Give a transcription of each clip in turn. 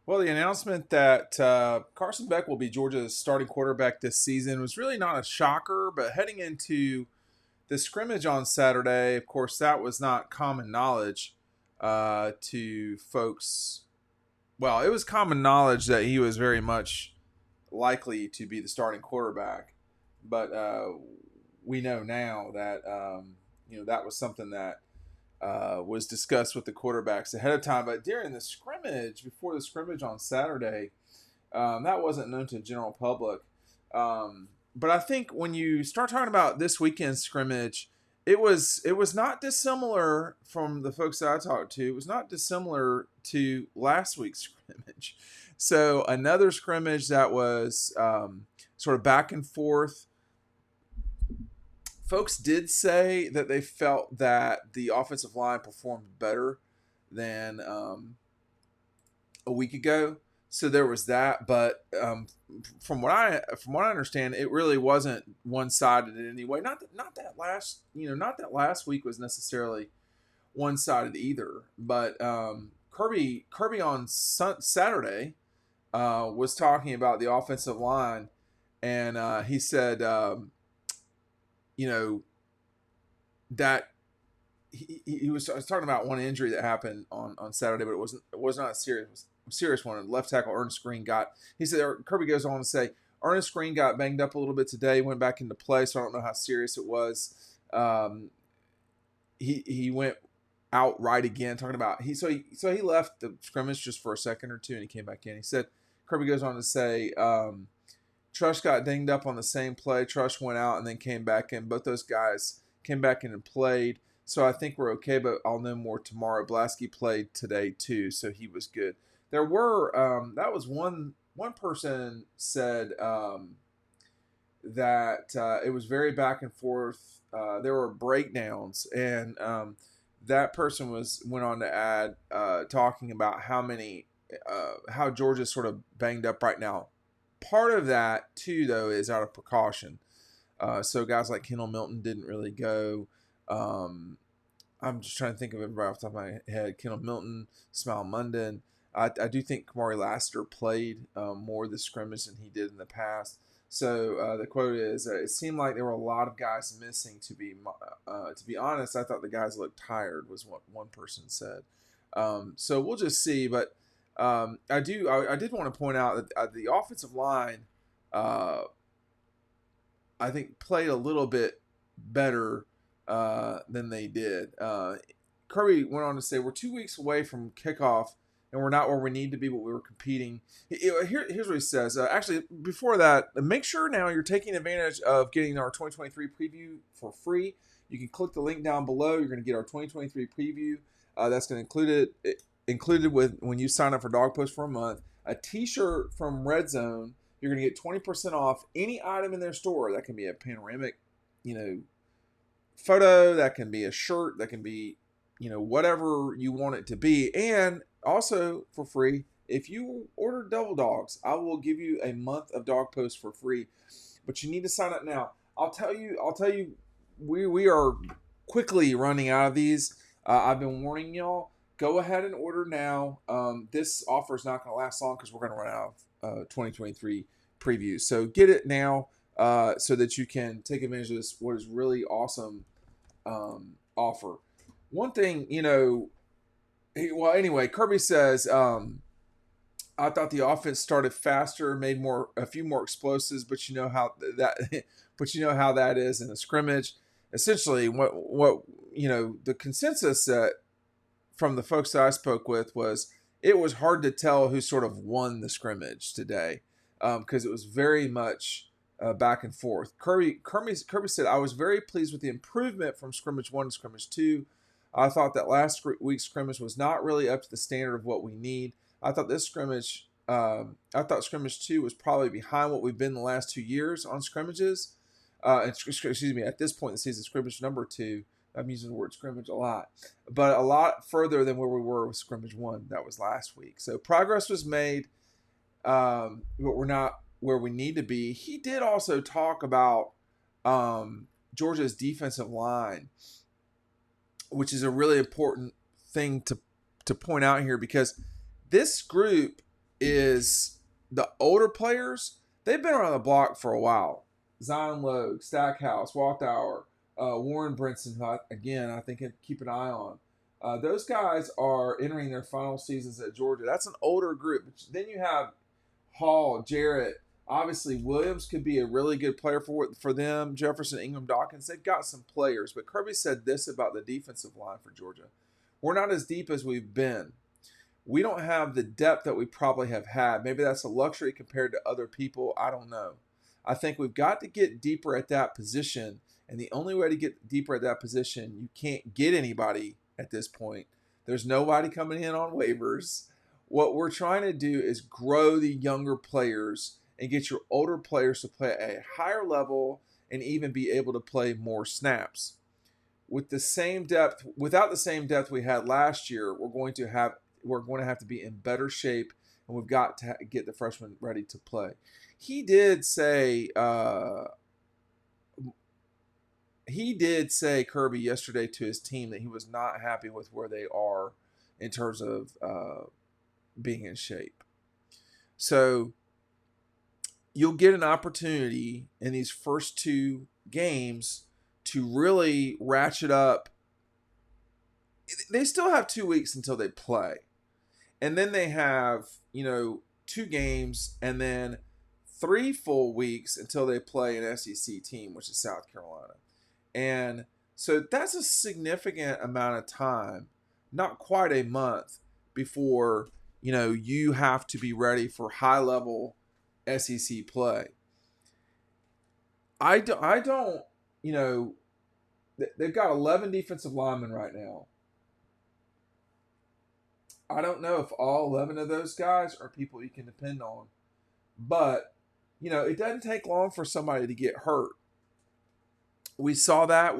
Well, the announcement that Carson Beck will be Georgia's starting quarterback this season was really not a shocker, but heading into the scrimmage on Saturday, of course, that was not common knowledge to folks. Well, it was common knowledge that he was very much likely to be the starting quarterback, but we know now that that was something that was discussed with the quarterbacks ahead of time. But during the scrimmage, before the scrimmage on Saturday, that wasn't known to the general public. But I think when you start talking about this weekend's scrimmage, it was not dissimilar from the folks that I talked to. It was not dissimilar to last week's scrimmage. So another scrimmage that was sort of back and forth. Folks did say that they felt that the offensive line performed better than a week ago. So there was that, but from what I understand, it really wasn't one sided in any way. Not that last week was necessarily one sided either. But Kirby on Saturday was talking about the offensive line, and he said, you know, that he was talking about one injury that happened on Saturday, but it was not a serious one. Left tackle Ernest Green got. He said Kirby goes on to say Ernest Green got banged up a little bit today, went back into play, so I don't know how serious it was. He went out right again, talking about he left the scrimmage just for a second or two, and he came back in. He said Kirby goes on to say Trush got dinged up on the same play. Trush went out and then came back in. Both those guys came back in and played. So I think we're okay, but I'll know more tomorrow. Blasky played today too, so he was good. There were that was one person said that it was very back and forth. There were breakdowns, and that person went on to add talking about how Georgia's sort of banged up right now. Part of that too, though, is out of precaution. So guys like Kendall Milton didn't really go. I'm just trying to think of everybody off the top of my head. Kendall Milton, Smile Munden. I do think Kamari Lassiter played more this scrimmage than he did in the past. So the quote is, "It seemed like there were a lot of guys missing. To be honest, I thought the guys looked tired," was what one person said. So we'll just see. But I did want to point out that the offensive line, I think, played a little bit better than they did. Kirby went on to say, "We're 2 weeks away from kickoff, and we're not where we need to be, but we were competing." Here's what he says. Actually, before that, make sure now you're taking advantage of getting our 2023 preview for free. You can click the link down below. You're going to get our 2023 preview. That's going to included with when you sign up for Dog Post for a month, a T-shirt from Red Zone. You're going to get 20% off any item in their store. That can be a panoramic, photo. That can be a shirt. That can be, whatever you want it to be. And also for free, if you order Double Dogs, I will give you a month of Dog Post for free. But you need to sign up now. I'll tell you, we are quickly running out of these. I've been warning y'all. Go ahead and order now. This offer is not going to last long because we're going to run out of 2023 previews. So get it now so that you can take advantage of this, what is really awesome offer. One thing, anyway, Kirby says, I thought the offense started faster, made a few more explosives, but you know how that is in a scrimmage. Essentially, what the consensus from the folks that I spoke with was it was hard to tell who sort of won the scrimmage today because it was very much back and forth. Kirby said, "I was very pleased with the improvement from scrimmage 1 to scrimmage 2. I thought that last week's scrimmage was not really up to the standard of what we need. I thought scrimmage 2 was probably behind what we've been the last 2 years on scrimmages. Excuse me, at this point in the season, scrimmage number 2, I'm using the word scrimmage a lot, but a lot further than where we were with scrimmage 1. That was last week. So progress was made, but we're not where we need to be." He did also talk about Georgia's defensive line, which is a really important thing to point out here because this group is the older players. They've been around the block for a while. Zion Logue, Stackhouse, Walthour, Warren Brinson, who again I think keep an eye on. Those guys are entering their final seasons at Georgia. That's an older group. Then you have Hall, Jarrett. Obviously, Williams could be a really good player for them. Jefferson, Ingram, Dawkins. They've got some players. But Kirby said this about the defensive line for Georgia. We're not as deep as we've been. We don't have the depth that we probably have had. Maybe that's a luxury compared to other people. I don't know. I think we've got to get deeper at that position. And the only way to get deeper at that position, you can't get anybody at this point. There's nobody coming in on waivers. What we're trying to do is grow the younger players and get your older players to play at a higher level and even be able to play more snaps. With the same depth, without the same depth we had last year, we're going to have to be in better shape, and we've got to get the freshmen ready to play. He did say Kirby yesterday to his team that he was not happy with where they are in terms of being in shape. So you'll get an opportunity in these first two games to really ratchet up. They still have 2 weeks until they play. And then they have, 2 games and then 3 full weeks until they play an SEC team, which is South Carolina. And so that's a significant amount of time, not quite a month, before, you have to be ready for high-level SEC play. I don't, they've got 11 defensive linemen right now. I don't know if all 11 of those guys are people you can depend on. But, it doesn't take long for somebody to get hurt. We saw that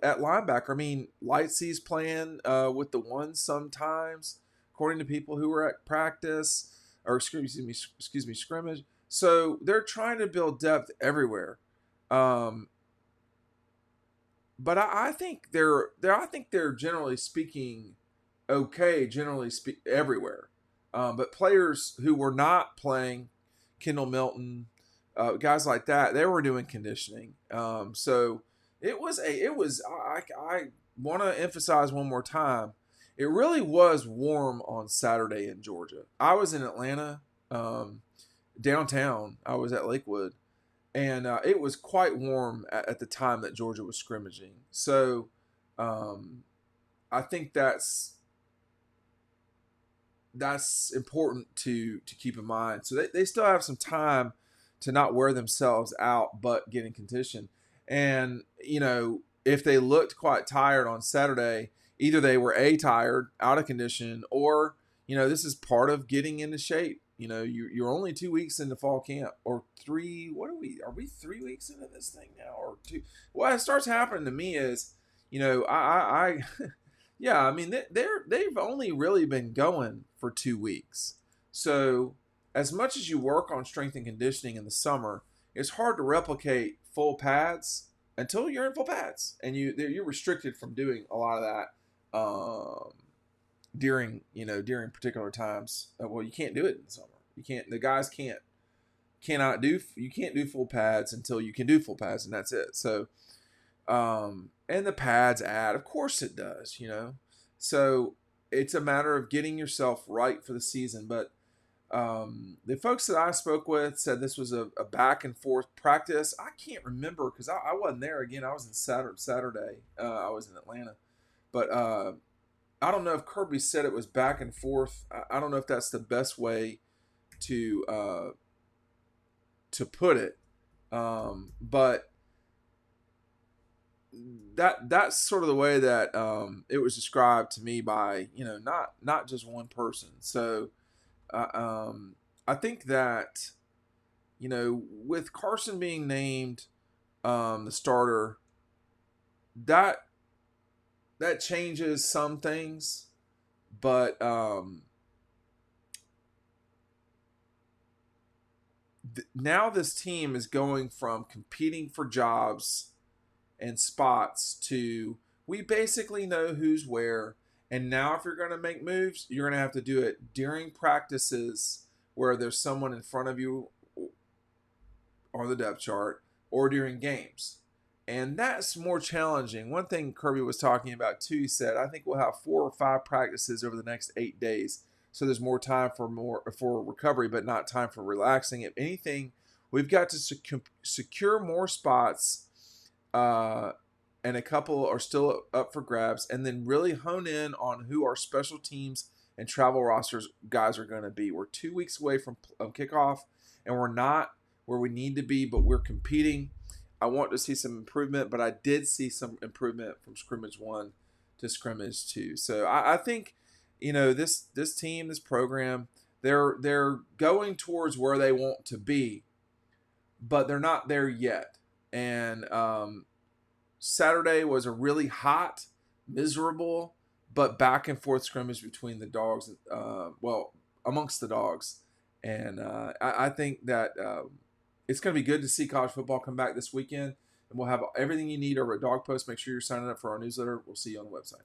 at linebacker. I mean, Lightsy's playing with the ones sometimes, according to people who were at practice, or excuse me, scrimmage. So they're trying to build depth everywhere. But I think they're generally speaking okay, everywhere. But players who were not playing, Kendall Milton, guys like that, they were doing conditioning. So it was I want to emphasize one more time. It really was warm on Saturday in Georgia. I was in Atlanta, downtown. I was at Lakewood. And it was quite warm at the time that Georgia was scrimmaging. So I think that's important to keep in mind. So they still have some time to not wear themselves out, but get in condition. And, if they looked quite tired on Saturday, either they were tired, out of condition, or, this is part of getting into shape. You're only 2 weeks into fall camp, or 3. What are we? Are we 3 weeks into this thing now, or 2? What starts happening to me is, I yeah, I mean they've only really been going for 2 weeks. So as much as you work on strength and conditioning in the summer, it's hard to replicate full pads until you're in full pads, and you're restricted from doing a lot of that. During particular times. Well, you can't do it in the summer. You can't. The guys cannot do. You can't do full pads until you can do full pads, and that's it. So, and the pads add. Of course, it does. So it's a matter of getting yourself right for the season. But the folks that I spoke with said this was a back and forth practice. I can't remember because I wasn't there. Again, I was in Saturday. I was in Atlanta, but. I don't know if Kirby said it was back and forth. I don't know if that's the best way to put it, but that's sort of the way that it was described to me by not just one person. So I think that with Carson being named the starter, that changes some things, but now this team is going from competing for jobs and spots to we basically know who's where. And now if you're going to make moves, you're going to have to do it during practices where there's someone in front of you on the depth chart or during games. And that's more challenging. One thing Kirby was talking about too, he said, I think we'll have 4 or 5 practices over the next 8 days. So there's more time for recovery, but not time for relaxing. If anything, we've got to secure more spots, and a couple are still up for grabs, and then really hone in on who our special teams and travel rosters guys are going to be. We're 2 weeks away from kickoff, and we're not where we need to be, but we're competing. I want to see some improvement, but I did see some improvement from scrimmage 1 to scrimmage 2. So I think, this team, this program, they're going towards where they want to be, but they're not there yet. And Saturday was a really hot, miserable, but back and forth scrimmage between the dogs, amongst the dogs. And I think that it's going to be good to see college football come back this weekend. And we'll have everything you need over at Dog Post. Make sure you're signing up for our newsletter. We'll see you on the website.